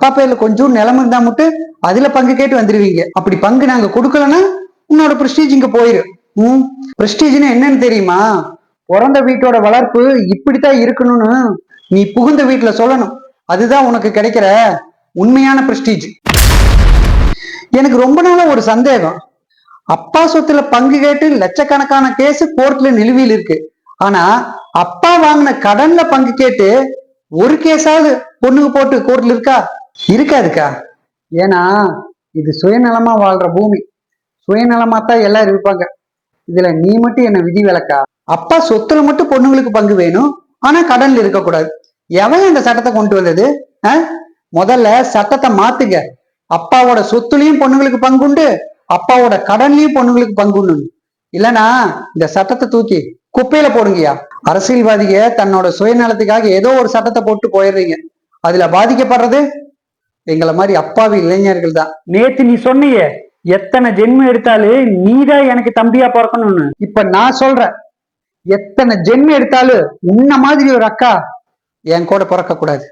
அப்பா பேர்ல கொஞ்சம் நிலம் இருந்தா மட்டும் அதுல பங்கு கேட்டு வந்துருவீங்க. அப்படி பங்கு நாங்க கொடுக்கலன்னா உன்னோட பிரஸ்டீஜ் இங்க போயிரும். பிரஸ்டீஜ்னு என்னன்னு தெரியுமா? பிறந்த வீட்டோட வளர்ப்பு இப்படித்தான் இருக்கணும்னு நீ புகுந்த வீட்டுல சொல்லணும். அதுதான் உனக்கு கிடைக்கிற உண்மையான பிரஸ்டீஜ். எனக்கு ரொம்ப நாளா ஒரு சந்தேகம். அப்பா சொத்துல பங்கு கேட்டு லட்சக்கணக்கான கேஸ் கோர்ட்ல நிலுவையில் இருக்கு. ஆனா அப்பா வாங்கின கடன்ல பங்கு கேட்டு ஒரு கேஸாவது பொண்ணுக்கு போட்டு கோர்ட்ல இருக்கா? இருக்காதுக்கா. ஏன்னா இது சுயநலமா வாழ்ற பூமி. சுயநலமா தான் எல்லாரும் இருப்பாங்க. இதுல நீ மட்டும் என்ன விதி விலக்கா? அப்பா சொத்துல மட்டும் பொண்ணுங்களுக்கு பங்கு வேணும், ஆனா கடன்ல இருக்க கூடாது. எவன் இந்த சட்டத்தை கொண்டு வந்தது? முதல்ல சட்டத்தை மாத்துங்க. அப்பாவோட சொத்துலயும் பொண்ணுங்களுக்கு பங்குண்டு, அப்பாவோட கடன்லயும் பொண்ணுங்களுக்கு பங்குண்டு. இல்லனா இந்த சட்டத்தை தூக்கி குப்பையில போடுங்கயா. அரசியல்வாதிக தன்னோட சுயநலத்துக்காக ஏதோ ஒரு சட்டத்தை போட்டு போயிடுறீங்க. அதுல பாதிக்கப்படுறது எங்களை மாதிரி அப்பாவி இளைஞர்கள் தான். நேத்து நீ சொன்னியே எத்தனை ஜென்மம் எடுத்தாலும் நீதான் எனக்கு தம்பியா பிறக்கணும்னு. இப்ப நான் சொல்றேன், எத்தனை ஜென்மம் எடுத்தாலும் உன்ன மாதிரி ஒரு அக்கா என் கூட பிறக்க கூடாது.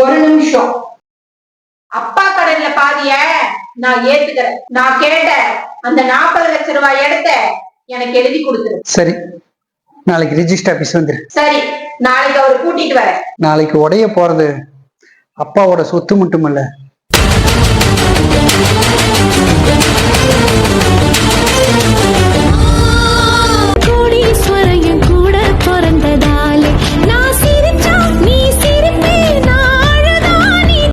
ஒரு நிமிஷம். அப்பா கடன்ல பாதிய நான் ஏத்துக்கிறேன். நான் கேட்ட அந்த 40 லட்சம் ரூபாய் எடுத்த எனக்கு எழுதி கொடுத்துரு. சரி, நாளைக்கு ரிஜிஸ்டர் ஆபீஸ் வந்துரு. சரி, நாளைக்கு அவர் கூட்டிட்டு வரேன். நாளைக்கு உடைய போறது அப்பாவோட சொத்து மட்டுமல்ல,